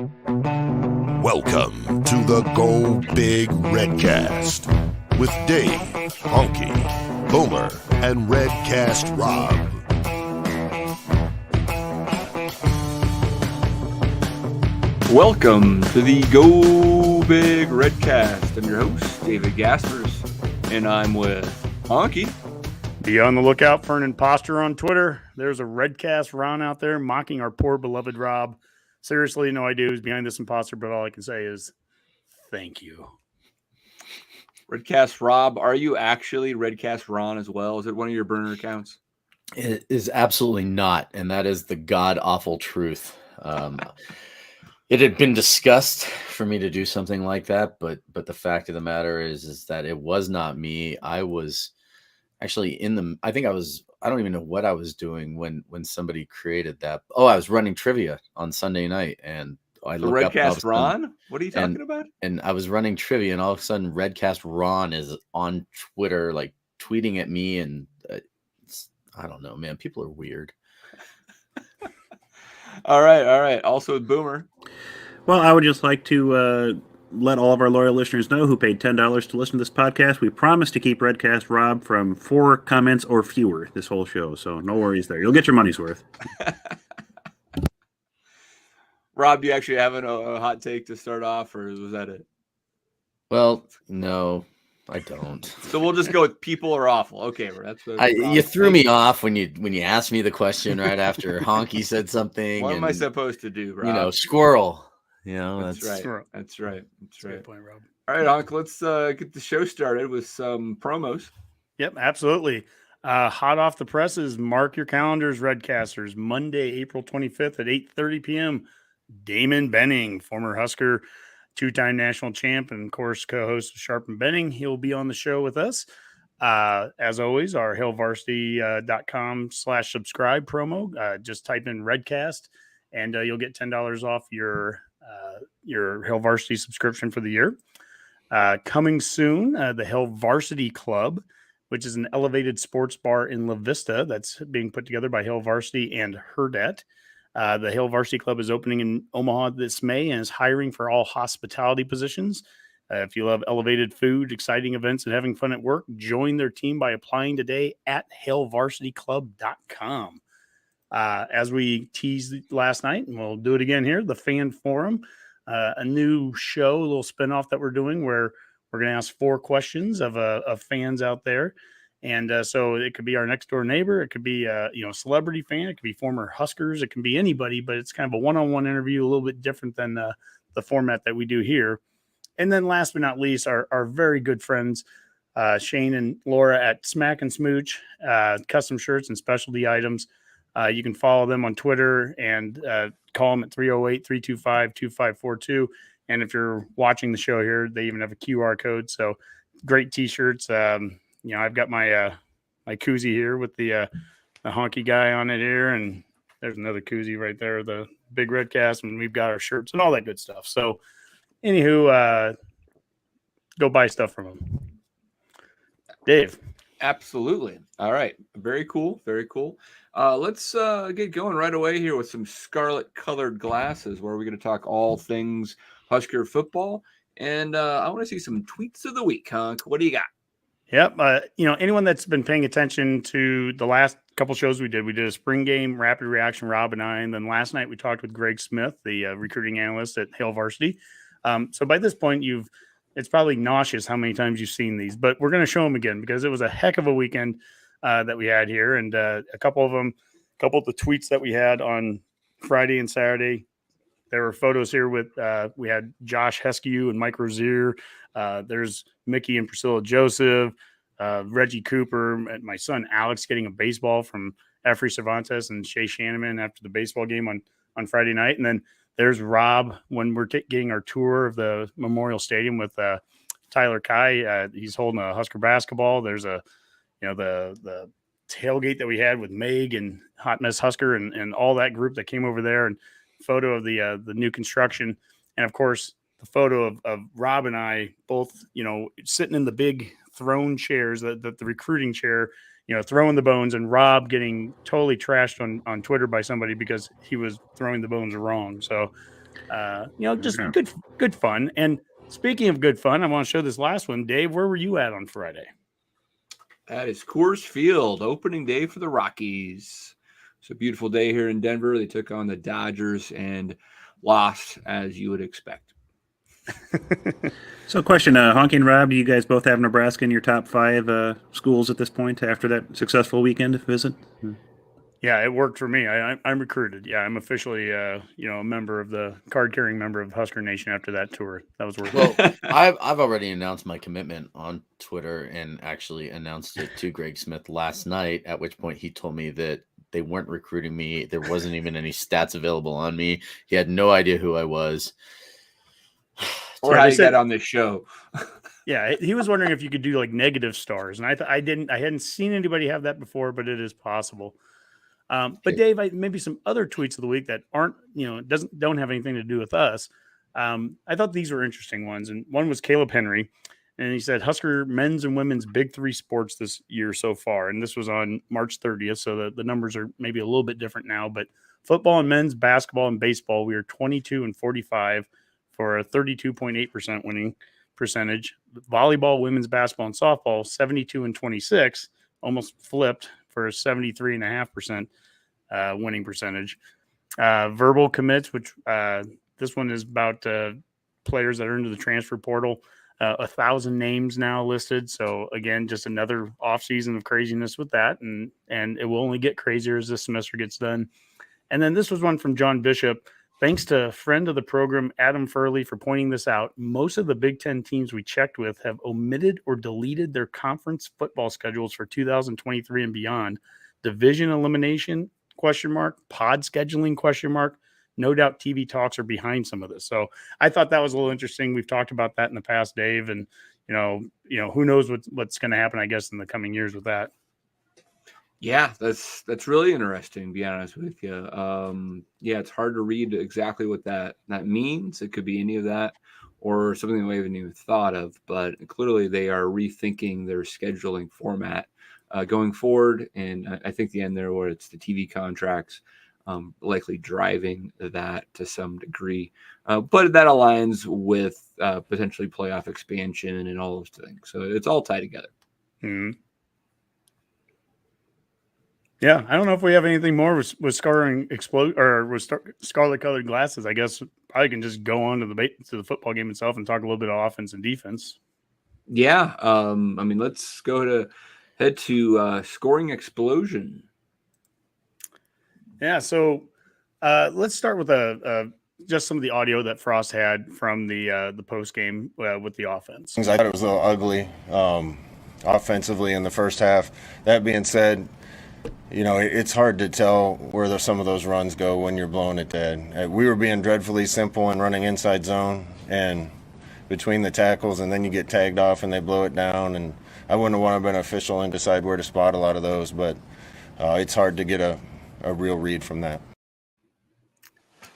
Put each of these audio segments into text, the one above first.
Welcome to the Go Big Redcast with Dave, Honke, Boomer, and Redcast Rob. Welcome to the Go Big Redcast. I'm your host, David Gaspers, and I'm with Honke. Be on the lookout for an imposter on Twitter. There's a Redcast Ron out there mocking our poor beloved Rob. Seriously, no idea who's behind this imposter, but all I can say is thank you. Redcast Rob, are you actually Redcast Ron as well? Is it one of your burner accounts? It is absolutely not, and that is the god-awful truth. It had been discussed for me to do something like that, but the fact of the matter is that it was not me. I was actually I don't even know what I was doing when somebody created that. Oh, I was running trivia on Sunday night, and I the look up Redcast Ron? What are you talking about? And I was running trivia, and all of a sudden Redcast Ron is on Twitter, like tweeting at me, and I don't know, man. People are weird. All right. Also with Boomer. Well, I would just like to let all of our loyal listeners know who paid $10 to listen to this podcast. We promise to keep Redcast Rob from 4 comments or fewer this whole show, so no worries there. You'll get your money's worth. Rob, do you actually have a hot take to start off, or was that it? Well, no, I don't. So we'll just go with people are awful. Okay, that's what you threw me off when you asked me the question right after Honke said something. What am I supposed to do, Rob? Squirrel. That's right. That's right. Good point, Rob. All right, Honke, let's get the show started with some promos. Yep, absolutely. Hot off the presses, mark your calendars, Redcasters. Monday, April 25th at 8:30 p.m. Damon Benning, former Husker, 2-time national champ, and of course, co-host of Sharp and Benning. He'll be on the show with us. As always, our hailvarsity.com/subscribe promo. Just type in Redcast, and you'll get $10 off your Hail Varsity subscription for the year. Coming soon, the Hail Varsity Club, which is an elevated sports bar in La Vista that's being put together by Hail Varsity and Herdet. The Hail Varsity Club is opening in Omaha this May and is hiring for all hospitality positions. If you love elevated food, exciting events, and having fun at work, join their team by applying today at hailvarsityclub.com. As we teased last night, and we'll do it again here, the Fan Forum, a new show, a little spinoff that we're doing where we're going to ask 4 questions of fans out there. And so it could be our next door neighbor. It could be a celebrity fan. It could be former Huskers. It can be anybody, but it's kind of a one-on-one interview, a little bit different than the format that we do here. And then last but not least, our very good friends, Shane and Laura at Smack and Smooch, custom shirts and specialty items. You can follow them on Twitter and call them at 308-325-2542. And if you're watching the show here, they even have a QR code. So great T-shirts. I've got my koozie here with the Honke guy on it here, and there's another koozie right there, the Big Redcast, and we've got our shirts and all that good stuff. So, anywho, go buy stuff from them. Dave. Absolutely. All right. Very cool. Very cool. Let's get going right away here with some scarlet colored glasses, where we're going to talk all things Husker football. And I want to see some tweets of the week, Honk. What do you got? Yep. Anyone that's been paying attention to the last couple shows we did a spring game, rapid reaction, Rob and I. And then last night we talked with Greg Smith, the recruiting analyst at Hail Varsity. So by this point, it's probably nauseous how many times you've seen these, but we're going to show them again because it was a heck of a weekend that we had here. And a couple of the tweets that we had on Friday and Saturday, there were photos here with, we had Josh Heskew and Mike Rozier. There's Mickey and Priscilla Joseph, Reggie Cooper, and my son Alex getting a baseball from Efrey Cervantes and Shay Shanneman after the baseball game on Friday night. And then there's Rob when we're getting our tour of the Memorial Stadium with Tyler Kai. He's holding a Husker basketball. There's the tailgate that we had with Meg and Hot Mess Husker and all that group that came over there, and photo of the new construction. And of course, the photo of Rob and I both, sitting in the big throne chairs, the recruiting chair, throwing the bones, and Rob getting totally trashed on Twitter by somebody because he was throwing the bones wrong. So Just good fun. And speaking of good fun, I want to show this last one. Dave, where were you at on Friday? That is Coors Field, opening day for the Rockies. It's a beautiful day here in Denver. They took on the Dodgers and lost, as you would expect. So, question, Honke and Rob, do you guys both have Nebraska in your top 5 schools at this point after that successful weekend visit? Yeah, it worked for me. I'm recruited. Yeah, I'm officially, a member of the card-carrying member of Husker Nation after that tour. That was worth it. Well, I've already announced my commitment on Twitter and actually announced it to Greg Smith last night, at which point he told me that they weren't recruiting me. There wasn't even any stats available on me. He had no idea who I was. Or how you got on this show. Yeah, he was wondering if you could do like negative stars, and I hadn't seen anybody have that before, but it is possible. But Dave, maybe some other tweets of the week that aren't, don't have anything to do with us. I thought these were interesting ones, and one was Caleb Henry, and he said Husker men's and women's big 3 sports this year so far, and this was on March 30th, so the numbers are maybe a little bit different now. But football and men's, basketball and baseball, we are 22 and 45 for a 32.8% winning percentage. Volleyball, women's basketball, and softball 72 and 26, almost flipped for a 73.5% winning percentage. Verbal commits, which this one is about players that are into the transfer portal. 1,000 names now listed. So again, just another offseason of craziness with that, and it will only get crazier as this semester gets done. And then this was one from John Bishop. Thanks to friend of the program, Adam Furley, for pointing this out. Most of the Big Ten teams we checked with have omitted or deleted their conference football schedules for 2023 and beyond. Division elimination, ? Pod scheduling, ? No doubt TV talks are behind some of this. So I thought that was a little interesting. We've talked about that in the past, Dave, and who knows what's going to happen, I guess, in the coming years with that. Yeah, that's really interesting, to be honest with you. It's hard to read exactly what that means. It could be any of that or something that we haven't even thought of, but clearly they are rethinking their scheduling format going forward. And I think the end there where it's the TV contracts likely driving that to some degree. But that aligns with potentially playoff expansion and all those things. So it's all tied together. Mm-hmm. Yeah, I don't know if we have anything more with scarring explode or with scarlet colored glasses. I guess I can just go on to the football game itself and talk a little bit of offense and defense. Yeah, let's head to scoring explosion. Yeah, so let's start with just some of the audio that Frost had from the post game with the offense. I thought it was a little ugly offensively in the first half. That being said, it's hard to tell where some of those runs go when you're blowing it dead. We were being dreadfully simple and running inside zone and between the tackles, and then you get tagged off and they blow it down. And I wouldn't want to have been official and decide where to spot a lot of those, but it's hard to get a real read from that.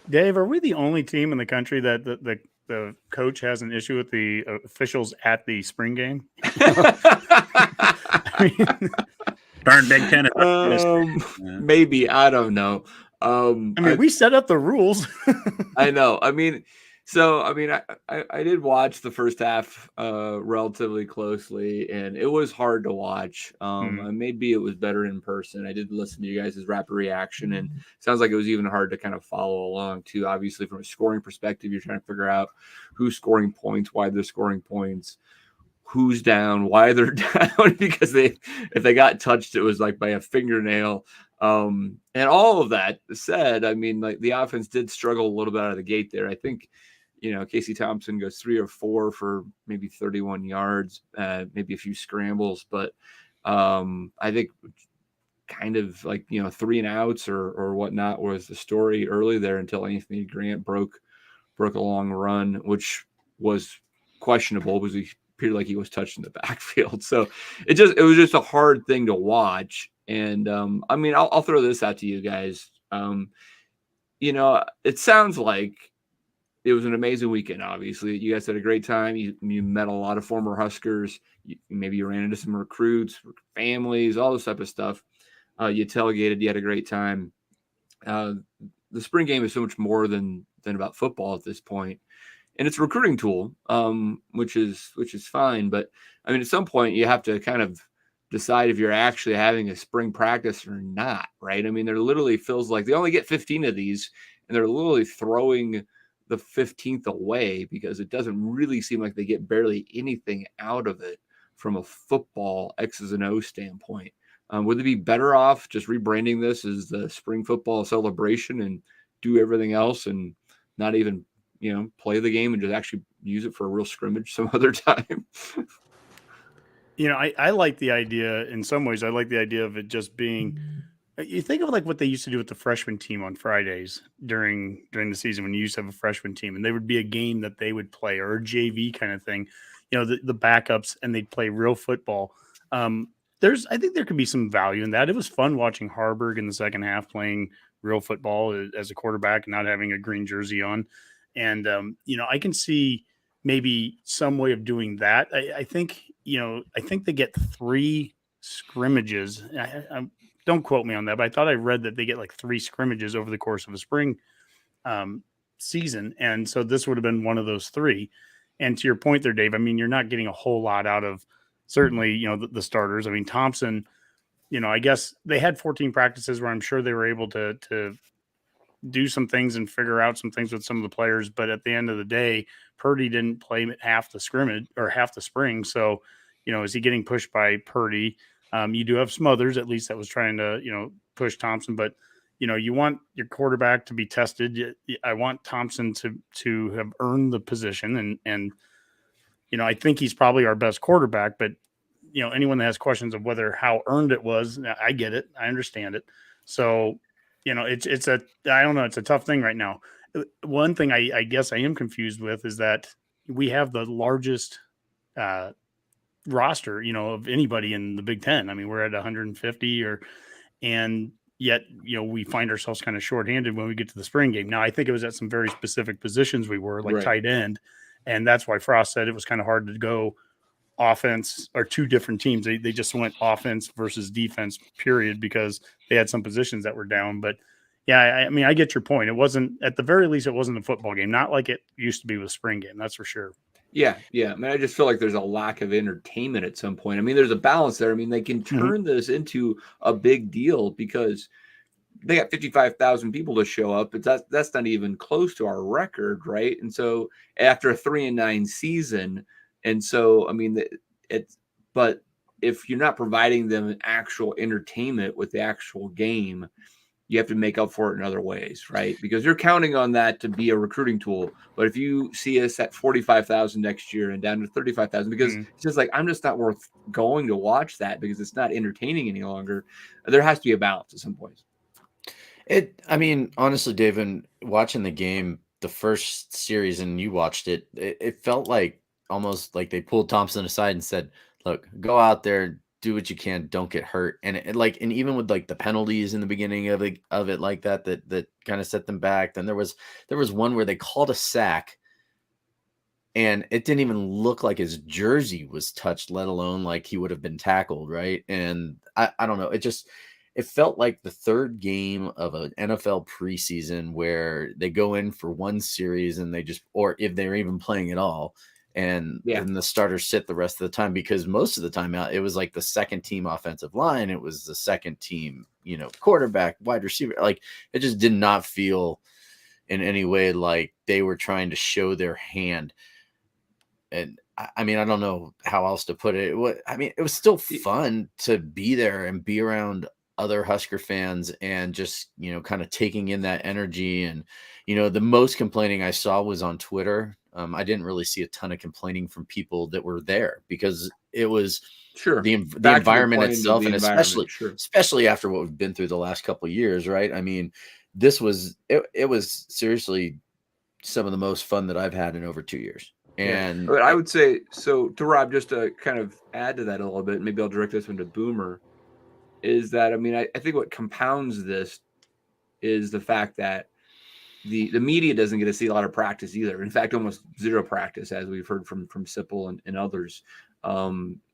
Dave, are we the only team in the country that the coach has an issue with the officials at the spring game? I mean, darn Big Ten. Maybe, I don't know. We set up the rules. I know. I did watch the first half relatively closely, and it was hard to watch. Maybe it was better in person. I did listen to you guys' rapid reaction, and it sounds like it was even hard to kind of follow along too. Obviously, from a scoring perspective, you're trying to figure out who's scoring points, why they're scoring points, who's down, why they're down, because if they got touched, it was like by a fingernail. And all of that said, the offense did struggle a little bit out of the gate there. I think, Casey Thompson goes 3 or 4 for maybe 31 yards, maybe a few scrambles, but I think kind of 3 and outs or whatnot was the story early there until Anthony Grant broke a long run, which was questionable because he appeared like he was touching the backfield. So it was just a hard thing to watch. And I'll throw this out to you guys. It sounds like it was an amazing weekend. Obviously, you guys had a great time. You met a lot of former Huskers. Maybe you ran into some recruits, families, all this type of stuff. You tailgated. You had a great time. the spring game is so much more than about football at this point. And it's a recruiting tool, which is fine. But I mean, at some point you have to kind of decide if you're actually having a spring practice or not, right? I mean, there literally feels like they only get 15 of these, and they're literally throwing the 15th away because it doesn't really seem like they get barely anything out of it from a football X's and O standpoint. Would they be better off just rebranding this as the spring football celebration and do everything else and not even, play the game and just actually use it for a real scrimmage some other time? I like the idea in some ways. I like the idea of it just being, you think of like what they used to do with the freshman team on Fridays during the season when you used to have a freshman team, and there would be a game that they would play or a JV kind of thing, the backups, and they'd play real football. I think there could be some value in that. It was fun watching Harburg in the second half playing real football as a quarterback and not having a green jersey on. And, I can see maybe some way of doing that. I think they get 3 scrimmages. Don't quote me on that, but I thought I read that they get like 3 scrimmages over the course of a spring season. And so this would have been one of those 3. And to your point there, Dave, I mean, you're not getting a whole lot out of certainly, the starters. I mean, Thompson, I guess they had 14 practices where I'm sure they were able to do some things and figure out some things with some of the players. But at the end of the day, Purdy didn't play half the scrimmage or half the spring. So, is he getting pushed by Purdy? You do have Smothers, at least, that was trying to, push Thompson. But, you want your quarterback to be tested. I want Thompson to have earned the position. And I think he's probably our best quarterback. But, anyone that has questions of how earned it was, I get it. I understand it. So, it's a tough thing right now. One thing I guess I am confused with is that we have the largest roster, of anybody in the Big Ten. I mean, we're at 150 and yet, we find ourselves kind of shorthanded when we get to the spring game. Now, I think it was at some very specific positions we were, like Right. tight end. And that's why Frost said it was kind of hard to go offense or 2 different teams. They just went offense versus defense, period, because they had some positions that were down. But yeah, I mean, I get your point. It wasn't, at the very least, it wasn't a football game, not like it used to be with spring game. That's for sure. Yeah. I mean, I just feel like there's a lack of entertainment at some point. I mean, there's a balance there. I mean, they can turn this into a big deal because they got 55,000 people to show up, but that's not even close to our record, right? And so after a 3-9 season, and so I mean, but if you're not providing them an actual entertainment with the actual game, you have to make up for it in other ways, right? Because you're counting on that to be a recruiting tool. But if you see us at 45,000 next year and down to 35,000, because it's just like, I'm just not worth going to watch that because it's not entertaining any longer. There has to be a balance at some point. I mean, honestly, Dave, and watching the game, the first series, and you watched it, it felt like almost like they pulled Thompson aside and said, look, go out there, do what you can, don't get hurt. And and even with like the penalties in the beginning of it like that kind of set them back. Then there was one where they called a sack and it didn't even look like his jersey was touched, let alone like he would have been tackled. Right. And I don't know. It felt like the third game of an NFL preseason where they go in for one series and or if they're even playing at all, and the starters sit the rest of the time, because most of the time it was like the second team offensive line. It was the second team, quarterback, wide receiver. Like it just did not feel in any way like they were trying to show their hand. And I mean, I don't know how else to put it. It was still fun to be there and be around other Husker fans and just, kind of taking in that energy. And, the most complaining I saw was on Twitter. I didn't really see a ton of complaining from people that were there because it was the environment itself. And especially after what we've been through the last couple of years, right? I mean, it was seriously some of the most fun that I've had in over 2 years. And but I would say, so to Rob, just to kind of add to that a little bit, maybe I'll direct this one to Boomer, is that, I mean, I think what compounds this is the fact that the media doesn't get to see a lot of practice either. In fact, almost zero practice, as we've heard from Sipple and others.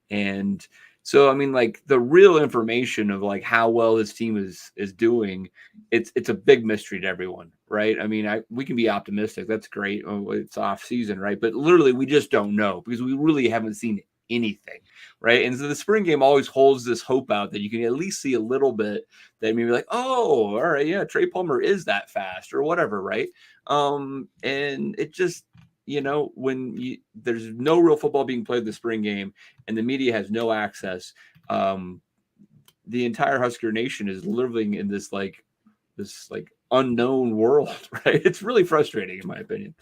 And So I mean, like the real information of like how well this team is doing, it's a big mystery to everyone, right? I mean, we can be optimistic. That's great. Oh, it's off season, right? But literally, we just don't know because we really haven't seen anything, right? And so the spring game always holds this hope out that you can at least see a little bit that maybe like, oh, all right, yeah, Trey Palmer is that fast or whatever, right? And it just, when there's no real football being played the spring game and the media has no access, the entire Husker Nation is living in this unknown world, right? It's really frustrating in my opinion.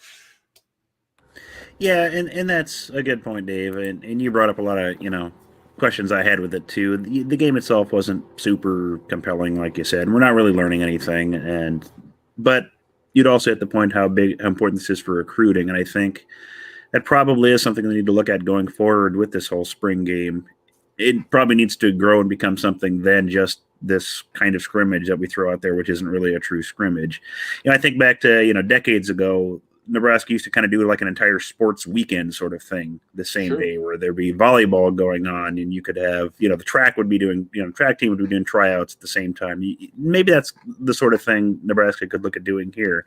Yeah, and that's a good point, Dave. And you brought up a lot of, questions I had with it too. The game itself wasn't super compelling, like you said. We're not really learning anything, but you'd also hit the point how important this is for recruiting, and I think that probably is something we need to look at going forward with this whole spring game. It probably needs to grow and become something than just this kind of scrimmage that we throw out there, which isn't really a true scrimmage. I think back to, decades ago, Nebraska used to kind of do like an entire sports weekend sort of thing the same day, where there'd be volleyball going on and you could have, the track would be doing, track team would be doing tryouts at the same time. Maybe that's the sort of thing Nebraska could look at doing here.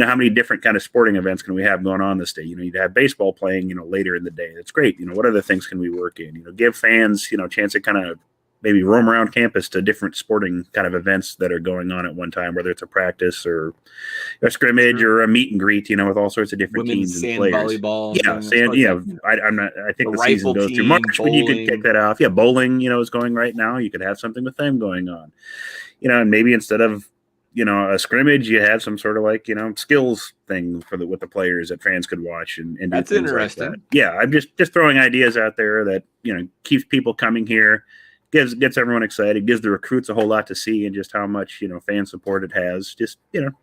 How many different kind of sporting events can we have going on this day? You'd have baseball playing, later in the day. That's great. What other things can we work in? Give fans, a chance to kind of maybe roam around campus to different sporting kind of events that are going on at one time, whether it's a practice or a scrimmage or a meet and greet, with all sorts of different teams and players. Volleyball. Yeah, I think the season goes through March, but you could kick that off. Yeah, bowling, is going right now. You could have something with them going on. And maybe instead of, a scrimmage, you have some sort of skills thing with the players that fans could watch and do that's things interesting. Like that. Yeah, I'm just throwing ideas out there that, keeps people coming here. Gets everyone excited, gives the recruits a whole lot to see, and just how much fan support it has. Just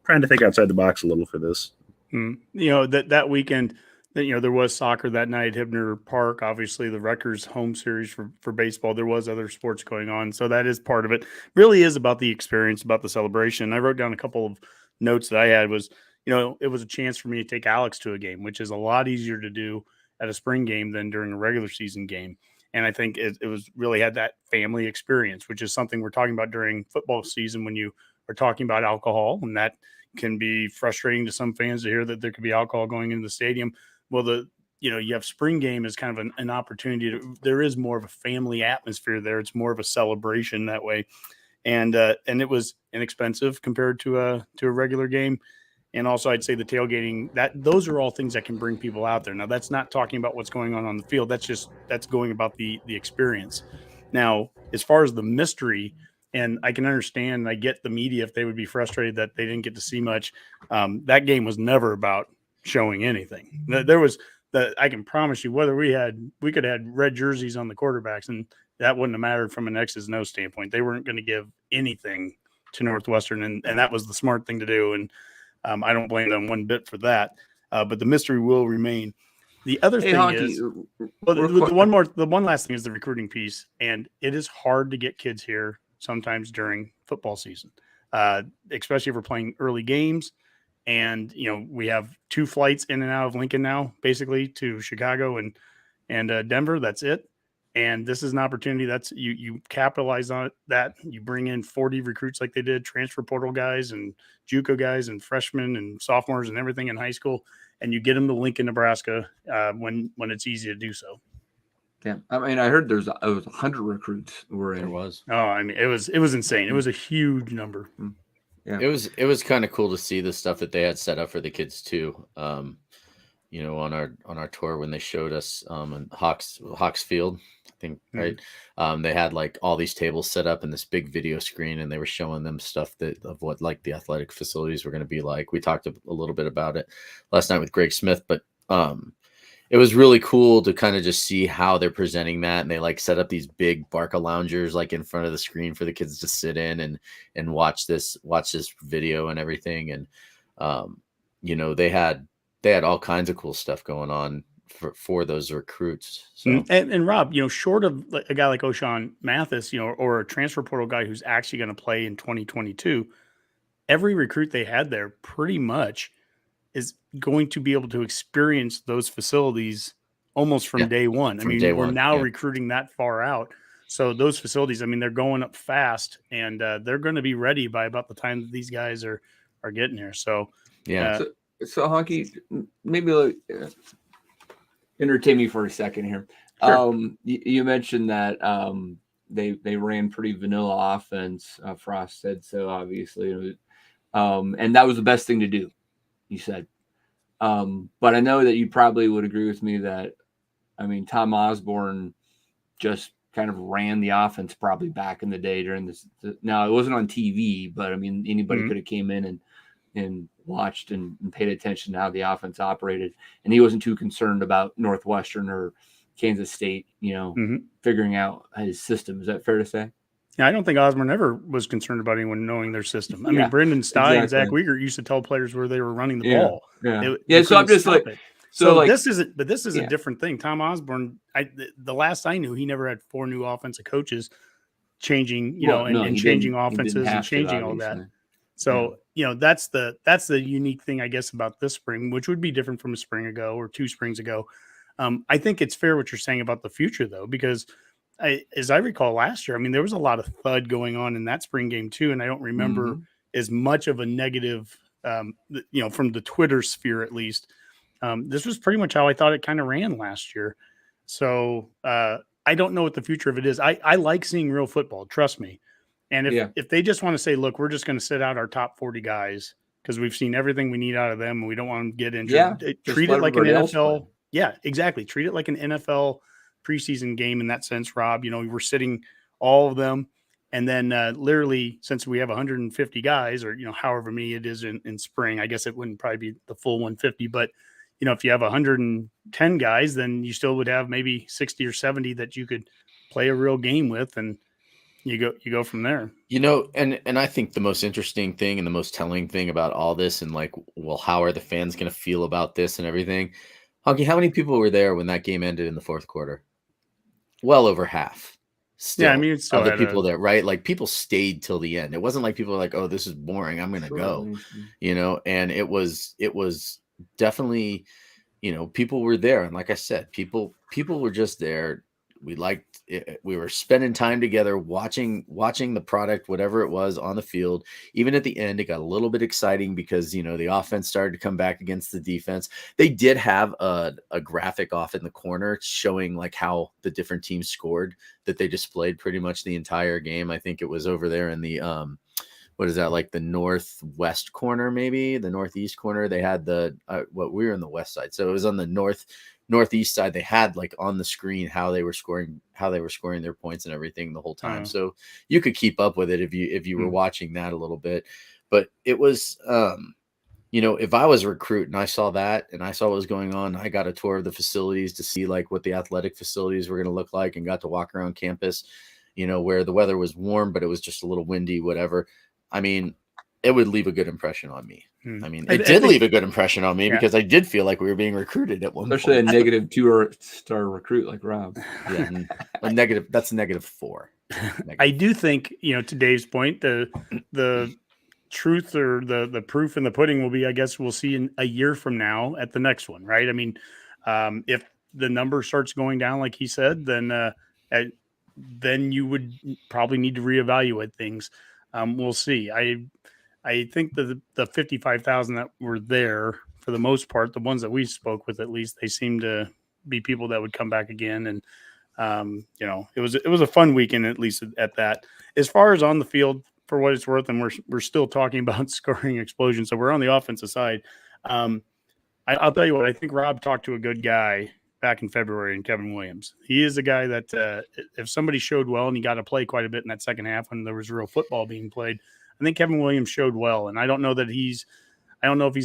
trying to think outside the box a little for this. That weekend, there was soccer that night at Hibner Park. Obviously, the Rutgers home series for baseball. There was other sports going on, so that is part of it. Really is about the experience, about the celebration. I wrote down a couple of notes that I had. Was it was a chance for me to take Alex to a game, which is a lot easier to do at a spring game than during a regular season game. And I think it was really had that family experience, which is something we're talking about during football season when you are talking about alcohol. And that can be frustrating to some fans to hear that there could be alcohol going into the stadium. Well, you have spring game as kind of an opportunity there is more of a family atmosphere there. It's more of a celebration that way. And it was inexpensive compared to a regular game. And also, I'd say the tailgating, those are all things that can bring people out there. Now, that's not talking about what's going on the field. That's going about the experience. Now, as far as the mystery, and I can understand, and I get the media if they would be frustrated that they didn't get to see much. That game was never about showing anything. There was I can promise you, whether we could have had red jerseys on the quarterbacks, and that wouldn't have mattered from an X's and O's standpoint. They weren't going to give anything to Northwestern, and that was the smart thing to do. And I don't blame them one bit for that, but the mystery will remain. The other thing is, the one last thing is the recruiting piece, and it is hard to get kids here sometimes during football season, especially if we're playing early games. And we have 2 flights in and out of Lincoln now, basically to Chicago and Denver. That's it. And this is an opportunity that's you capitalize on that. You bring in 40 recruits like they did, transfer portal guys and JUCO guys and freshmen and sophomores and everything in high school, and you get them to Lincoln, Nebraska when it's easy to do so. Yeah, I mean, I heard it was 100 recruits were in. There was. Oh, I mean, it was insane. It was a huge number. Yeah, it was kind of cool to see the stuff that they had set up for the kids too. On our tour when they showed us in Hawks Field, I think, right? They had like all these tables set up in this big video screen, and they were showing them stuff of what like the athletic facilities were going to be like. We talked a little bit about it last night with Greg Smith, but it was really cool to kind of just see how they're presenting that. And they like set up these big Barca loungers like in front of the screen for the kids to sit in and watch this video and everything. And they had all kinds of cool stuff going on for those recruits. So. And Rob, short of a guy like O'Shawn Mathis, or a transfer portal guy who's actually going to play in 2022, every recruit they had there pretty much is going to be able to experience those facilities almost from day one. We're now recruiting that far out. So those facilities, I mean, they're going up fast, and they're going to be ready by about the time that these guys are getting here. So Yeah. So Honke, maybe entertain me for a second here. Sure. You mentioned that they ran pretty vanilla offense. Frost said so, obviously, and that was the best thing to do, you said. But I know that you probably would agree with me that, I mean, Tom Osborne just kind of ran the offense probably back in the day during this. Now, it wasn't on TV, but I mean, anybody could have came in and watched and paid attention to how the offense operated. And he wasn't too concerned about Northwestern or Kansas State, figuring out his system. Is that fair to say? Yeah, I don't think Osborne ever was concerned about anyone knowing their system. I mean, Brendan Stye and Zach Wieger used to tell players where they were running the ball. So I'm just like, this is a different thing. Tom Osborne, the last I knew, he never had 4 new offensive coaches changing, and changing offenses and changing all that. So, that's the unique thing, I guess, about this spring, which would be different from a spring ago or 2 springs ago. I think it's fair what you're saying about the future, though, because as I recall last year, I mean, there was a lot of thud going on in that spring game too. And I don't remember as much of a negative, from the Twitter sphere, at least. This was pretty much how I thought it kind of ran last year. So I don't know what the future of it is. I like seeing real football, trust me. And if they just want to say, look, we're just going to sit out our top 40 guys because we've seen everything we need out of them and we don't want them to get injured. Treat it like an NFL. Yeah, exactly. Treat it like an NFL preseason game in that sense, Rob. We're sitting all of them. And then literally, since we have 150 guys or, however many it is in spring, I guess it wouldn't probably be the full 150. But, if you have 110 guys, then you still would have maybe 60 or 70 that you could play a real game with. And you go from there. And I think the most interesting thing and the most telling thing about all this and like, well, how are the fans going to feel about this and everything? Honke, how many people were there when that game ended in the fourth quarter? Well over half. Still, I mean, it's still other people there, right? Like people stayed till the end. It wasn't like people were like, "Oh, this is boring. I'm going to go," And it was definitely, people were there, and like I said, people were just there. We liked it. We were spending time together, watching the product, whatever it was on the field. Even at the end, it got a little bit exciting because, the offense started to come back against the defense. They did have a graphic off in the corner showing like how the different teams scored that they displayed pretty much the entire game. I think it was over there in the, what is that, like the northwest corner, maybe the northeast corner. They had we were in the west side. So it was on the northeast side. They had like on the screen how they were scoring their points and everything the whole time. So you could keep up with it if you were watching that a little bit. But it was if I was a recruit and I saw that and I saw what was going on, I got a tour of the facilities to see like what the athletic facilities were going to look like and got to walk around campus, where the weather was warm, but it was just a little windy, whatever. I mean, it would leave a good impression on me. I mean, it did leave a good impression on me because I did feel like we were being recruited at one point. Especially a negative 2-star recruit like Rob. Yeah, that's a -4. I do think, to Dave's point, the truth or the proof in the pudding will be, I guess we'll see in a year from now at the next one, right? I mean, if the number starts going down, like he said, then you would probably need to reevaluate things. We'll see. I think the 55,000 that were there, for the most part, the ones that we spoke with, at least, they seem to be people that would come back again. And, it was a fun weekend, at least at that. As far as on the field, for what it's worth, and we're still talking about scoring explosion. So we're on the offensive side. I'll tell you what, I think Rob talked to a good guy back in February in Kevin Williams. He is a guy that if somebody showed well, and he got to play quite a bit in that second half when there was real football being played, I think Kevin Williams showed well. And I don't know if he's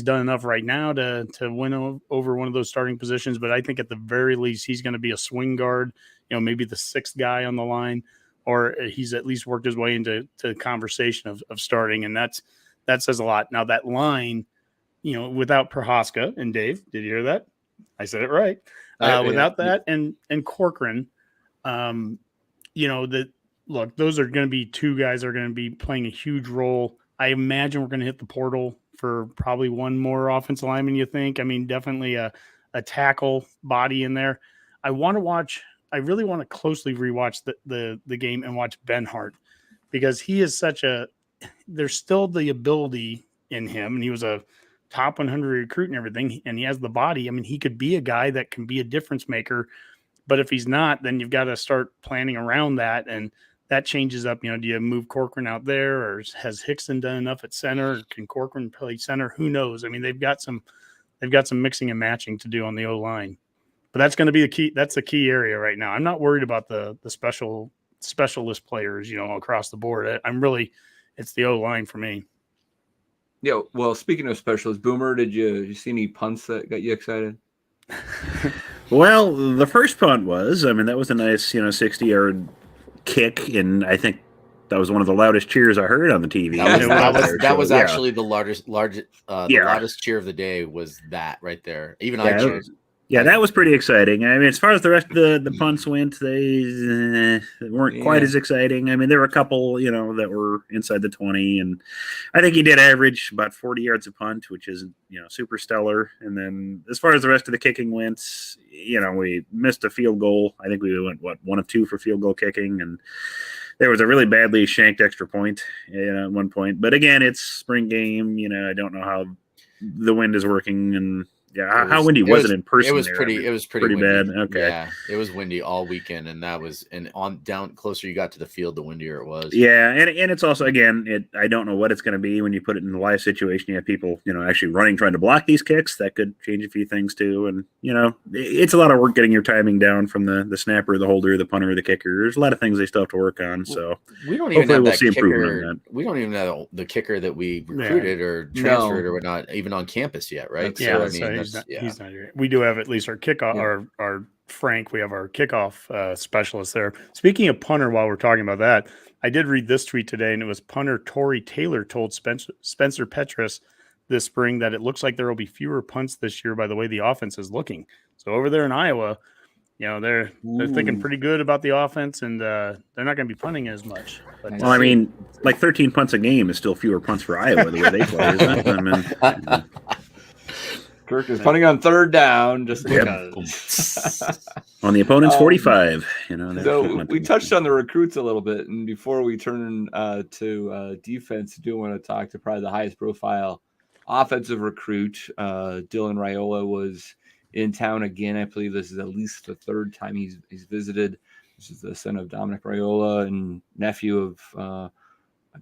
done enough right now to win over one of those starting positions, but I think at the very least, he's going to be a swing guard, maybe the 6th guy on the line, or he's at least worked his way into the conversation of starting. And that says a lot. Now that line, without Prohaska, and Dave, did you hear that? I said it right. Without that and Corcoran, look, those are going to be 2 guys that are going to be playing a huge role. I imagine we're going to hit the portal for probably one more offensive lineman, you think? I mean, definitely a tackle body in there. I want to watch I really want to closely rewatch the game and watch Ben Hart, because he is there's still the ability in him, and he was a top 100 recruit and everything, and he has the body. I mean, he could be a guy that can be a difference maker, but if he's not, then you've got to start planning around that, and that changes up. Do you move Corcoran out there, or has Hickson done enough at center? Can Corcoran play center? Who knows? I mean, they've got some mixing and matching to do on the O line, but that's going to be the key. That's the key area right now. I'm not worried about the specialist players, across the board. It's the O line for me. Yeah. Well, speaking of specialists, Boomer, did you see any punts that got you excited? Well, the first punt that was a nice, 60-yard kick, and I think that was one of the loudest cheers I heard on the TV. That was actually the loudest cheer of the day. Was that right there? Even I cheered. That was pretty exciting. I mean, as far as the rest of the punts went, they weren't quite as exciting. I mean, there were a couple, that were inside the 20, and I think he did average about 40 yards a punt, which is, super stellar. And then as far as the rest of the kicking went, we missed a field goal. I think we went, 1 of 2 for field goal kicking, and there was a really badly shanked extra point, at one point. But again, it's spring game. I don't know how the wind is working, and how windy was it in person? It was pretty bad. Windy. Okay. Yeah, it was windy all weekend, and on down closer you got to the field, the windier it was. Yeah, and it's also, again, I don't know what it's going to be when you put it in a live situation. You have people, actually running, trying to block these kicks. That could change a few things too. And it's a lot of work getting your timing down from the snapper, the holder, the punter, the kicker. There's a lot of things they still have to work on. So we don't even have that kicker. On We don't even have the kicker that we recruited or transferred or whatnot, even on campus yet, right? He's not here. We do have at least our kickoff, our Frank. We have our kickoff specialist there. Speaking of punter, while we're talking about that, I did read this tweet today, and it was punter Torrey Taylor told Spencer Petras this spring that it looks like there will be fewer punts this year by the way the offense is looking. So over there in Iowa, they're thinking pretty good about the offense, and they're not going to be punting as much. But, well, I mean, like 13 punts a game is still fewer punts for Iowa the way they play, isn't it? I mean, Kirk is punting on third down just because. On the opponent's 45. So we touched on the recruits a little bit, and before we turn to defense, I do want to talk to probably the highest profile offensive recruit. Dylan Raiola was in town again. I believe this is at least the third time he's visited. This is the son of Dominic Raiola and nephew of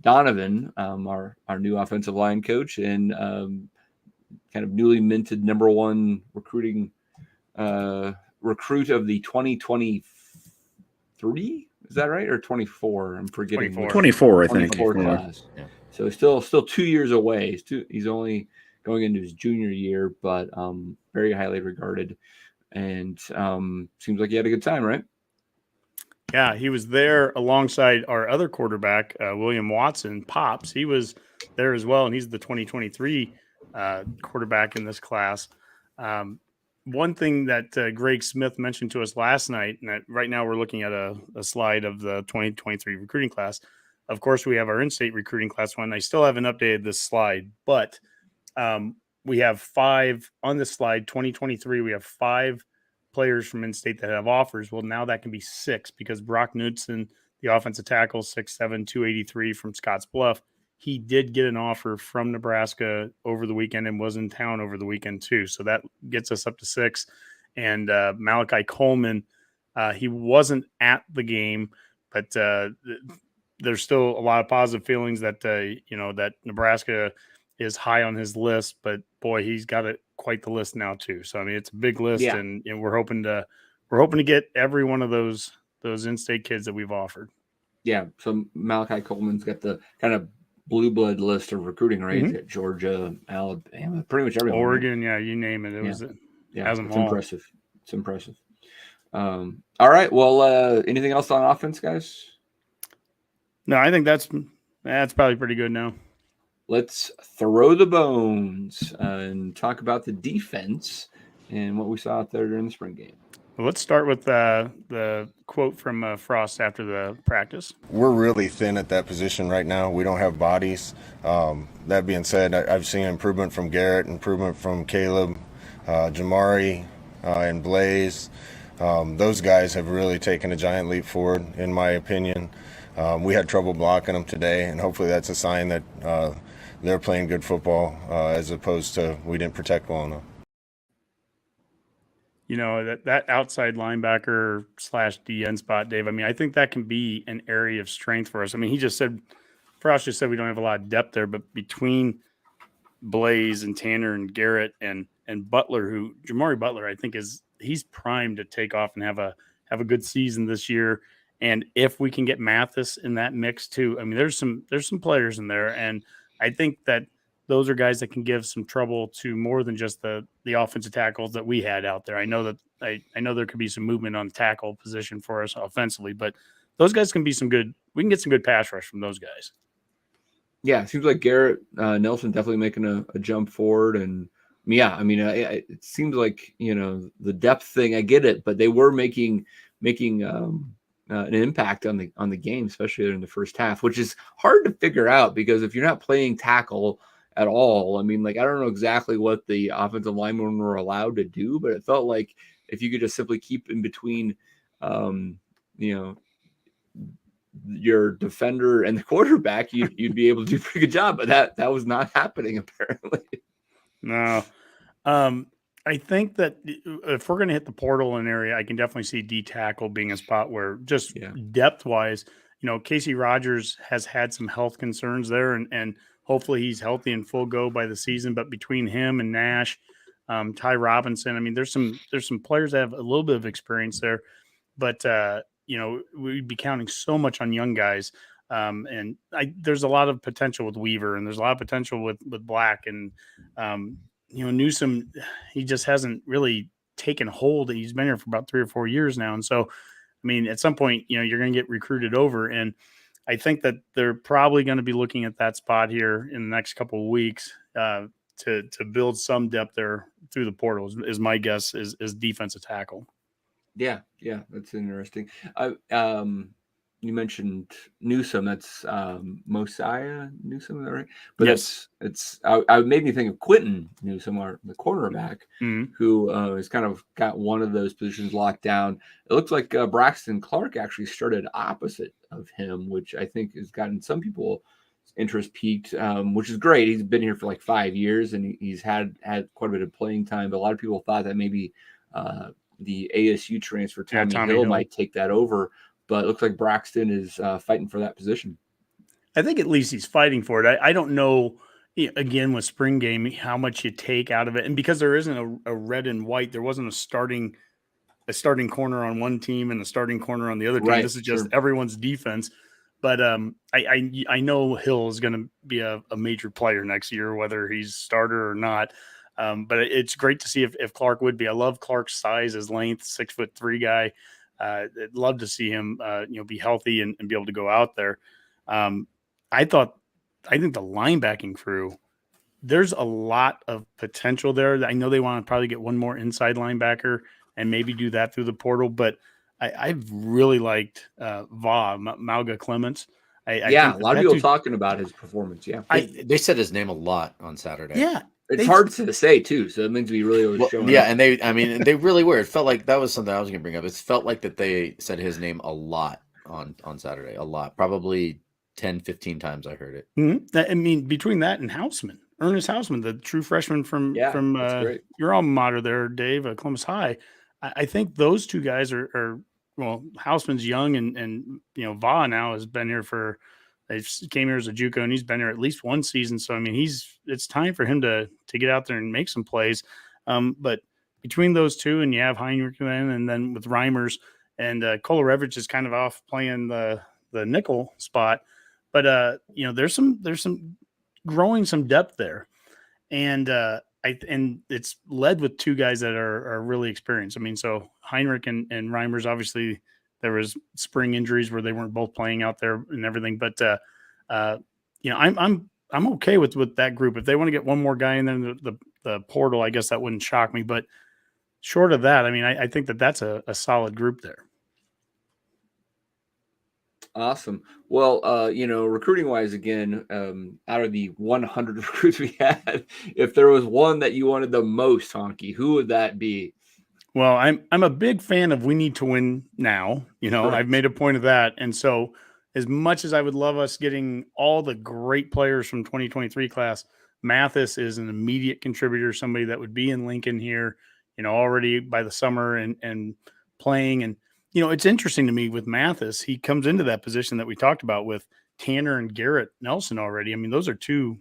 Donovan, our new offensive line coach, and kind of newly minted number 1 recruiting recruit of the 2023. Is that right? Or 24? I'm forgetting. 24, I think. 24 class. Yeah. So still 2 years away. He's only going into his junior year, but very highly regarded, and seems like he had a good time, right? Yeah, he was there alongside our other quarterback, William Watson, Pops. He was there as well, and he's the 2023 quarterback in this class. One thing that Greg Smith mentioned to us last night, and that right now we're looking at a slide of the 2023 recruiting class. Of course, we have our in-state recruiting class one. I still haven't updated this slide, but we have 5 on this slide, 2023. We have 5 players from in-state that have offers. Well, now that can be 6 because Brock Knudsen, the offensive tackle, 6'7", 283 from Scottsbluff, he did get an offer from Nebraska over the weekend and was in town over the weekend too. So that gets us up to 6. And Malachi Coleman, he wasn't at the game, but there's still a lot of positive feelings that, that Nebraska is high on his list, but boy, he's got quite the list now too. So, I mean, it's a big list, and we're hoping to get every one of those in-state kids that we've offered. Yeah. So Malachi Coleman's got the kind of blue blood list of recruiting, right? Mm-hmm. Georgia, Alabama, pretty much everyone. Oregon, you name it. It's impressive. It's impressive. All right. Well, anything else on offense, guys? No, I think that's probably pretty good now. Let's throw the bones and talk about the defense and what we saw out there during the spring game. Well, let's start with the quote from Frost after the practice. We're really thin at that position right now. We don't have bodies. That being said, I've seen improvement from Garrett, improvement from Caleb, Jamari, and Blaze. Those guys have really taken a giant leap forward, in my opinion. We had trouble blocking them today, and hopefully that's a sign that they're playing good football as opposed to we didn't protect well enough. You know, that outside linebacker / DN spot, Dave, I mean, I think that can be an area of strength for us. I mean, Frost just said we don't have a lot of depth there, but between Blaze and Tanner and Garrett and Butler, Jamari Butler, I think he's primed to take off and have a good season this year. And if we can get Mathis in that mix too, I mean, there's some players in there, and I think that those are guys that can give some trouble to more than just the offensive tackles that we had out there. I know that I know there could be some movement on the tackle position for us offensively, but those guys can be we can get some good pass rush from those guys. Yeah, it seems like Garrett Nelson definitely making a jump forward. And yeah, I mean, it seems like, the depth thing, I get it, but they were making an impact on the game, especially in the first half, which is hard to figure out because if you're not playing tackle at all, I mean, like, I don't know exactly what the offensive linemen were allowed to do, but it felt like if you could just simply keep in between, your defender and the quarterback, you'd be able to do a pretty good job. But that was not happening apparently. No. I think that if we're going to hit the portal in area, I can definitely see D tackle being a spot where just depth wise, Casey Rogers has had some health concerns there, and hopefully he's healthy and full go by the season. But between him and Nash, Ty Robinson, I mean, there's some players that have a little bit of experience there, but we'd be counting so much on young guys. And there's a lot of potential with Weaver, and there's a lot of potential with Black, and Newsome, he just hasn't really taken hold. He's been here for about 3 or 4 years now. And so, I mean, at some point, you're going to get recruited over. And I think that they're probably going to be looking at that spot here in the next couple of weeks to build some depth there through the portals, is my guess, is defensive tackle. Yeah, that's interesting. You mentioned Newsome. That's Mosiah Newsome, right? But yes, I made me think of Quentin Newsome, the cornerback, who has kind of got one of those positions locked down. It looks like Braxton Clark actually started opposite of him, which I think has gotten some people interest peaked, which is great. He's been here for like 5 years, and he's had quite a bit of playing time. But a lot of people thought that maybe the ASU transfer Tommy Hill might take that over. But it looks like Braxton is fighting for that position. I think at least he's fighting for it. I don't know, again, with spring game, how much you take out of it. And because there isn't a red and white, there wasn't a starting corner on one team and a starting corner on the other team. Right, this is just everyone's defense. But I know Hill is going to be a major player next year, whether he's starter or not. But it's great to see if Clark would be. I love Clark's size, his length, 6'3" guy. I'd love to see him, be healthy and be able to go out there. I think the linebacking crew, there's a lot of potential there. I know they want to probably get one more inside linebacker and maybe do that through the portal, but I've really liked Mauga Clements. A lot of people talking about his performance. Yeah, they said his name a lot on Saturday. Yeah. It's hard to say too, so it means we really was showing. Yeah, and they really were. It felt like that was something I was going to bring up. It felt like that they said his name a lot on Saturday, a lot, probably 10, 15 times I heard it. Mm-hmm. I mean, between that and Houseman, Ernest Houseman, the true freshman from your alma mater there, Dave, Columbus High. I think those two guys are Houseman's young, and Va now has been here for. They came here as a JUCO, and he's been here at least one season. So, I mean, it's time for him to get out there and make some plays. But between those two, and you have Heinrich then, and then with Reimers, and Kolarevich is kind of off playing the nickel spot. But, there's some growing some depth there. And and it's led with two guys that are really experienced. I mean, so Heinrich and Reimers, obviously – there was spring injuries where they weren't both playing out there and everything, but I'm okay with that group. If they want to get one more guy in there, the portal, I guess that wouldn't shock me. But short of that, I mean, I think that's a solid group there. Awesome. Well, recruiting wise, again, out of the 100 recruits we had, if there was one that you wanted the most, Honke, who would that be? Well, I'm a big fan of we need to win now. Correct. I've made a point of that. And so as much as I would love us getting all the great players from 2023 class, Mathis is an immediate contributor, somebody that would be in Lincoln here, already by the summer and playing. And, it's interesting to me with Mathis, he comes into that position that we talked about with Tanner and Garrett Nelson already. I mean, those are two,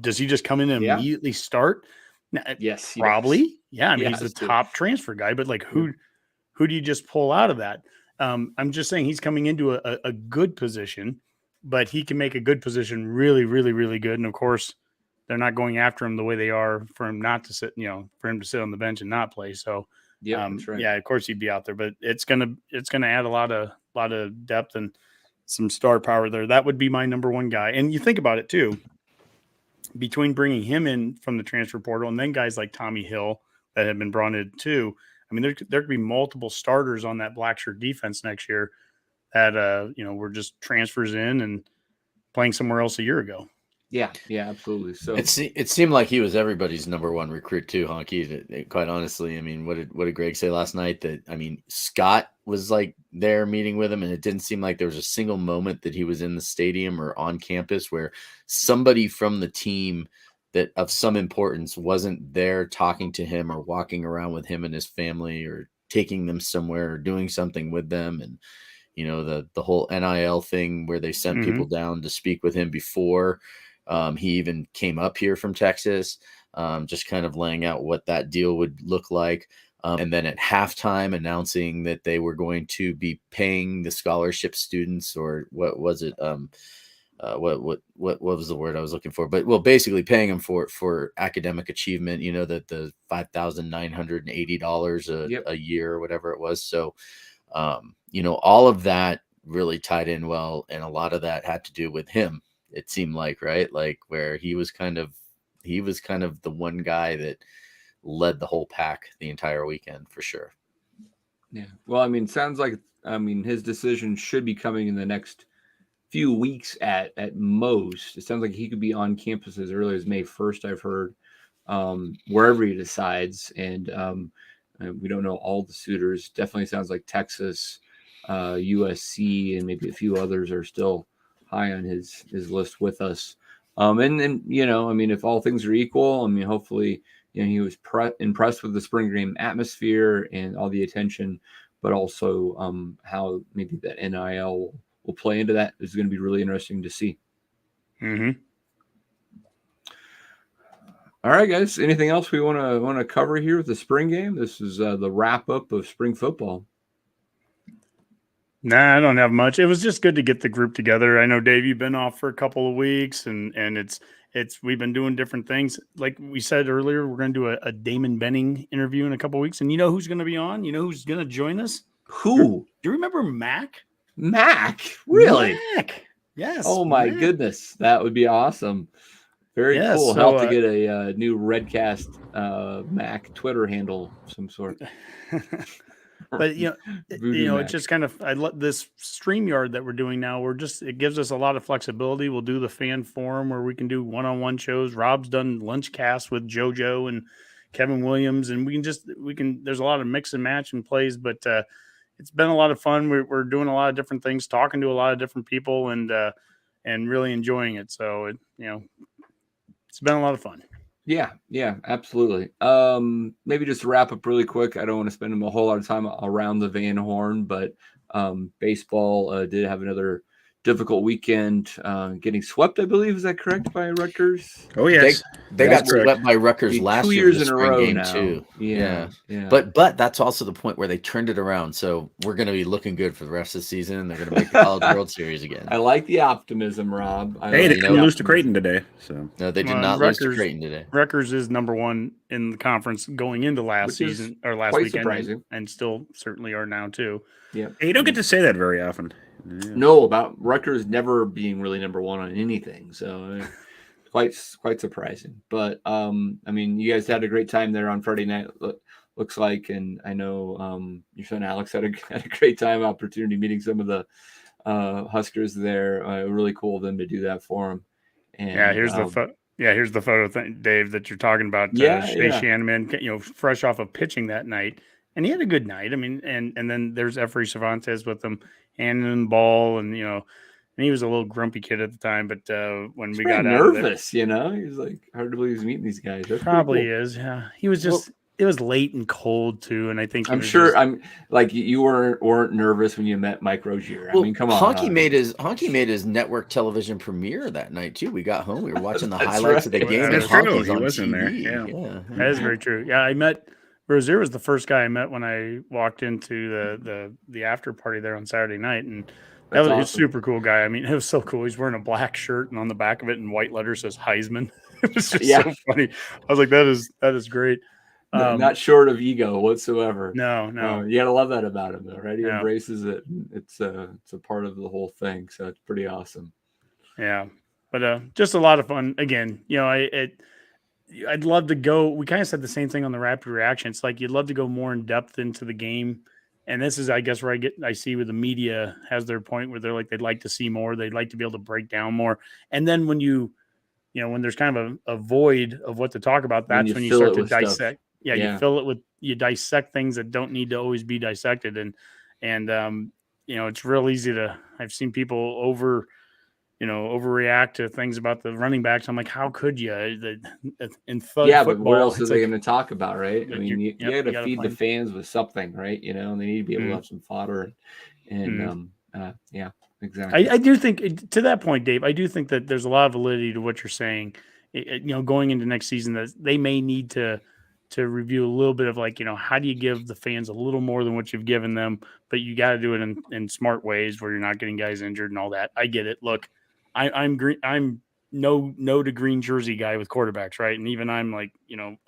does he just come in and immediately start? Yes, probably. Yeah. I mean, Yes, he's the top transfer guy, but like who do you just pull out of that? I'm just saying he's coming into a good position, but he can make a good position really, really, really good. And of course, they're not going after him the way they are for him not to sit, for him to sit on the bench and not play. So, that's right. yeah, of course he'd be out there, but it's gonna add a lot of depth and some star power there. That would be my number one guy. And you think about it too, between bringing him in from the transfer portal and then guys like Tommy Hill that have been brought in too. I mean, there could be multiple starters on that black shirt defense next year that, were just transfers in and playing somewhere else a year ago. Yeah, absolutely. So it seemed like he was everybody's number one recruit too, Honke. Quite honestly, I mean, what did Greg say last night? That Scott was like there meeting with him, and it didn't seem like there was a single moment that he was in the stadium or on campus where somebody from the team that of some importance wasn't there talking to him or walking around with him and his family or taking them somewhere or doing something with them. And the whole NIL thing where they sent people down to speak with him before. He even came up here from Texas, just kind of laying out what that deal would look like. And then at halftime announcing that they were going to be paying the scholarship students, or what was it? What was the word I was looking for? But basically paying them for academic achievement, that the $5,980 a year or whatever it was. So, all of that really tied in well. And a lot of that had to do with him. It seemed like, right? Like where he was kind of the one guy that led the whole pack the entire weekend for sure. Yeah. Well, I mean, sounds like, his decision should be coming in the next few weeks at most. It sounds like he could be on campus as early as May 1st, I've heard, wherever he decides. And we don't know all the suitors. Definitely sounds like Texas, USC, and maybe a few others are still high on his list with us. And then, if all things are equal, hopefully, he was impressed with the spring game atmosphere and all the attention, but also how maybe that NIL will play into that is going to be really interesting to see. Mm-hmm. All right, guys. Anything else we want to cover here with the spring game? This is the wrap up of spring football. Nah, I don't have much. It was just good to get the group together. I know, Dave, you've been off for a couple of weeks, and we've been doing different things. Like we said earlier, we're going to do a Damon Benning interview in a couple of weeks, and you know who's going to be on? You know who's going to join us? Who? Do you remember Mac? Mac? Really? Mac. Yes. Oh my goodness, that would be awesome. Very cool. So, Help to get a new Redcast Mac Twitter handle of some sort. But it's just kind of this StreamYard that we're doing now. It gives us a lot of flexibility. We'll do the fan forum where we can do one-on-one shows. Rob's done lunch casts with JoJo and Kevin Williams, and there's a lot of mix and match and plays, but it's been a lot of fun. We're doing a lot of different things, talking to a lot of different people, and really enjoying it. So it's been a lot of fun. Yeah, absolutely. Maybe just to wrap up really quick. I don't want to spend a whole lot of time around the Van Horn, but baseball did have another difficult weekend, getting swept, I believe. Is that correct, by Rutgers? Oh, yes. They got swept by Rutgers last year in the spring game now. too. Yeah. But that's also the point where they turned it around. So we're going to be looking good for the rest of the season. They're going to make the College World Series again. I like the optimism, Rob. They didn't lose to Creighton today. So no, they did not lose to Creighton today. Rutgers is number one in the conference going into last season or last weekend, surprising. And still certainly are now too. Yeah, hey, you don't get to say that very often. Yeah. No, about Rutgers never being really number one on anything. So quite surprising. But you guys had a great time there on Friday night. Looks like, and I know your son Alex had a great time, opportunity meeting some of the Huskers there. Really cool of them to do that for him. And, yeah, here's Yeah, here's the photo, Dave, that you're talking about. Shea Shannon, fresh off of pitching that night, and he had a good night. I mean, and then there's Efrain Cervantes with him, handing the ball, and and he was a little grumpy kid at the time. But when He's we very got out nervous, of there, he's like hard to believe he's meeting these guys. That's probably cool. is. Yeah, he was just. It was late and cold too, and I think I'm sure. I'm like you weren't nervous when you met Mike Rozier. I mean, come on. Honke made his network television premiere that night too. We got home, we were watching the That's highlights right. of the game. That's and true. Honke's He on was in there. TV. Yeah. that is very true. Yeah, I met Rozier was the first guy I met when I walked into the after party there on Saturday night, and that was awesome. a super cool guy. I mean, it was so cool. He's wearing a black shirt, and on the back of it in white letters says Heisman. It was just so funny. I was like, that is great. Not short of ego whatsoever. No. You gotta love that about him, though, right? He Yeah. embraces it. It's a part of the whole thing, so it's pretty awesome. Yeah, but just a lot of fun. Again, I'd love to go. We kind of said the same thing on the rapid reaction. It's like you'd love to go more in depth into the game, and this is, I guess, where I see where the media has their point where they're like they'd like to see more, they'd like to be able to break down more, and then when when there's kind of a void of what to talk about, that's when you start to dissect. Stuff. Yeah, you dissect things that don't need to always be dissected, and it's real easy to. I've seen people overreact to things about the running backs. I'm like, how could you? But what else are they going to talk about, right? I mean, you got to feed the fans with something, right? And they need to be able to have some fodder, and exactly. I do think, to that point, Dave, I do think that there's a lot of validity to what you're saying. Going into next season, that they may need to review a little bit of how do you give the fans a little more than what you've given them, but you got to do it in smart ways where you're not getting guys injured and all that. I get it. Look, I'm green. I'm no to green jersey guy with quarterbacks, right? And even I'm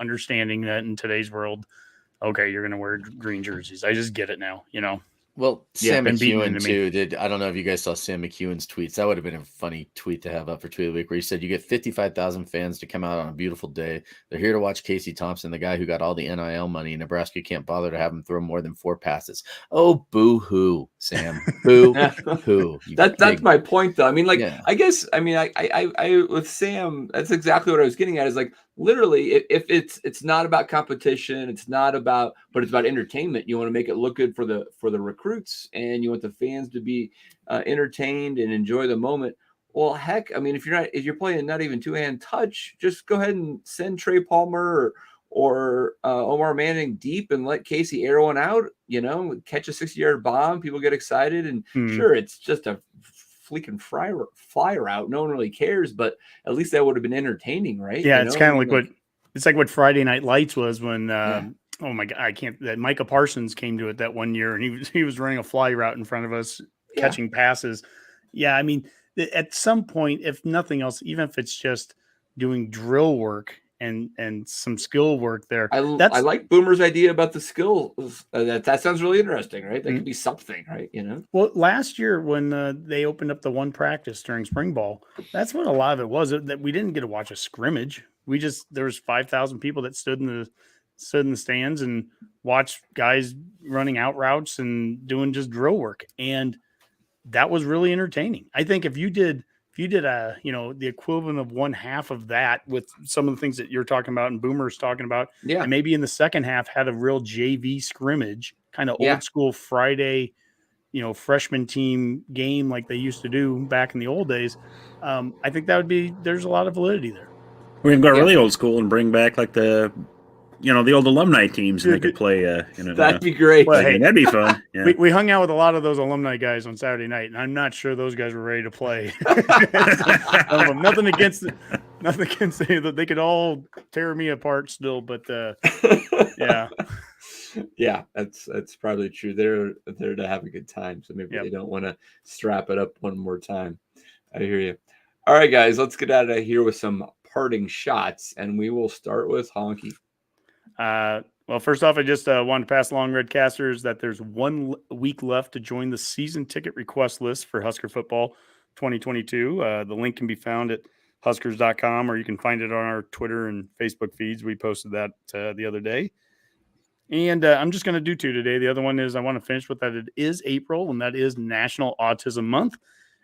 understanding that in today's world, okay, you're going to wear green jerseys. I just get it now, Well, Sam McEwen too. I don't know if you guys saw Sam McEwen's tweets. That would have been a funny tweet to have up for Tweet of the Week, where he said you get 55,000 fans to come out on a beautiful day. They're here to watch Casey Thompson, the guy who got all the NIL money. Nebraska can't bother to have him throw more than 4 passes. Oh, boo-hoo, Sam. Boo-hoo. That's my point, though. I mean, I guess, I with Sam, that's exactly what I was getting at, is literally, if it's not about competition, it's about entertainment. You want to make it look good for the recruits, and you want the fans to be entertained and enjoy the moment. Well, heck, I mean, if you're playing not even 2-hand touch, just go ahead and send Trey Palmer or Omar Manning deep and let Casey air one out. Catch a 60-yard bomb, people get excited, and sure, it's just a fleeking fly route. No one really cares, but at least that would have been entertaining, right? Yeah, it's kind of what Friday Night Lights was when oh my God, that Micah Parsons came to it that one year, and he was running a fly route in front of us, catching passes. Yeah, I mean, at some point, if nothing else, even if it's just doing drill work and some skill work there. I like Boomer's idea about the skills. That sounds really interesting, right? That could be something, right? Well, last year when they opened up the one practice during spring ball, that's what a lot of it was. That we didn't get to watch a scrimmage. There was 5,000 people that stood in the stands and watched guys running out routes and doing just drill work, and that was really entertaining. I think if you did the equivalent of one half of that with some of the things that you're talking about and Boomer's talking about, and maybe in the second half had a real JV scrimmage, kind of old school Friday, freshman team game like they used to do back in the old days. I think there's a lot of validity there. We can go really old school and bring back the old alumni teams, and they could play. That'd be great. Well, hey, that'd be fun. Yeah. We hung out with a lot of those alumni guys on Saturday night, and I'm not sure those guys were ready to play. Nothing against that. They could all tear me apart still, but yeah. Yeah, that's probably true. They're there to have a good time, so maybe they don't want to strap it up one more time. I hear you. All right, guys, let's get out of here with some parting shots, and we will start with Honke. Well, first off, I just wanted to pass along, Redcasters, that there's 1 week left to join the season ticket request list for Husker football 2022. The link can be found at huskers.com, or you can find it on our Twitter and Facebook feeds. We posted that the other day. And I'm just going to do 2 today. The other one is I want to finish with that. It is April, and that is National Autism Month.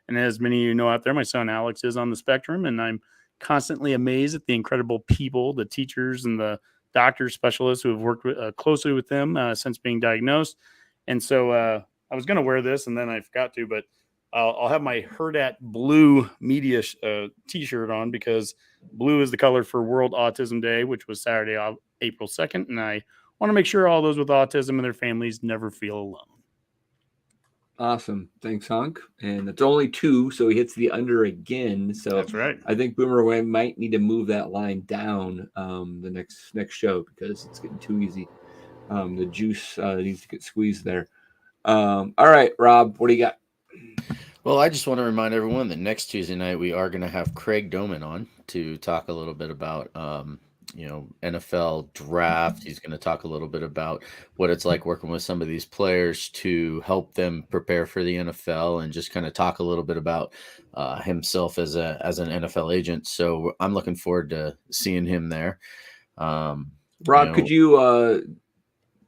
And as many of you know out there, my son Alex is on the spectrum, and I'm constantly amazed at the incredible people, the teachers and the doctors, specialists who have worked closely with them since being diagnosed. And so I was going to wear this and then I forgot to, but I'll have my Herd at Blue media t-shirt on because blue is the color for World Autism Day, which was Saturday, April 2nd. And I want to make sure all those with autism and their families never feel alone. Awesome. Thanks, Honk. And it's only 2, so he hits the under again. So That's right. I think Boomer might need to move that line down the next show because it's getting too easy. The juice needs to get squeezed there. All right, Rob, what do you got? Well, I just want to remind everyone that next Tuesday night we are going to have Craig Doman on to talk a little bit about NFL draft. He's going to talk a little bit about what it's like working with some of these players to help them prepare for the NFL and just kind of talk a little bit about himself as an NFL agent. So I'm looking forward to seeing him there. Rob, could you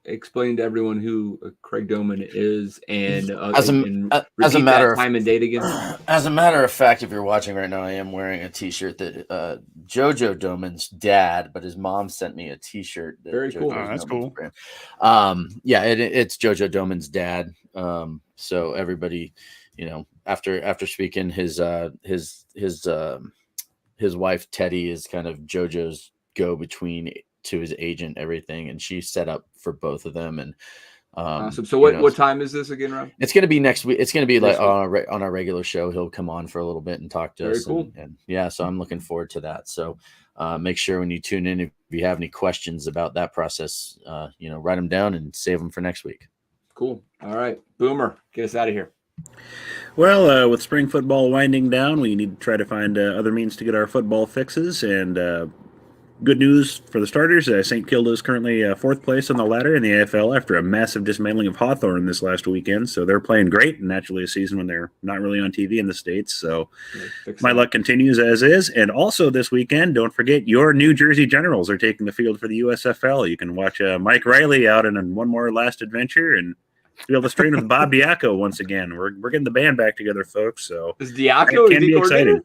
explain to everyone who Craig Doman is and as a matter of time and date again? As a matter of fact, if you're watching right now, I am wearing a T-shirt that JoJo Doman's dad, but his mom sent me a T-shirt. Very cool. Oh, that's cool. It's JoJo Doman's dad. So everybody, after speaking, his wife Teddy is kind of JoJo's go-between to his agent, everything, and she's set up for both of them. And awesome. So what time is this again, Rob? It's going to be next week. It's going to be like on our regular show. He'll come on for a little bit and talk to us. Cool. And yeah, so I'm looking forward to that. So make sure when you tune in, if you have any questions about that process, write them down and save them for next week. Cool. All right, Boomer, get us out of here. Well, with spring football winding down, we need to try to find other means to get our football fixes. And good news for the starters, St. Kilda is currently 4th place on the ladder in the AFL after a massive dismantling of Hawthorn this last weekend. So they're playing great, and naturally a season when they're not really on TV in the States. So my luck continues as is. And also this weekend, don't forget, your New Jersey Generals are taking the field for the USFL. You can watch Mike Riley out in one more last adventure and feel the strain with Bob Diaco once again. We're getting the band back together, folks. So is Diaco can be excited.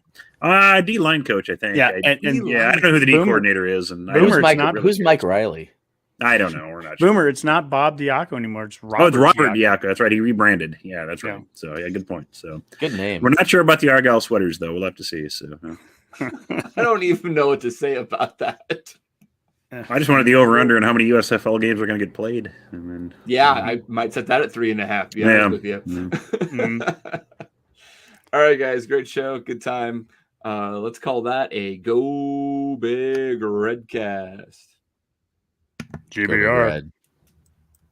D-line coach, I think. Yeah, I don't know who the D coordinator is. And who's Mike Riley? I don't know. We're not sure. Boomer, it's not Bob Diaco anymore. It's Robert. Oh, it's Robert Diaco. That's right. He rebranded. Yeah, that's right. Yeah. So yeah, good point. So good name. We're not sure about the Argyle sweaters though. We'll have to see. So I don't even know what to say about that. I just wanted the over/under on how many USFL games are going to get played. And then, I might set that at 3.5. Yeah. With you. All right, guys. Great show. Good time. Let's call that a Go Big Redcast. GBR.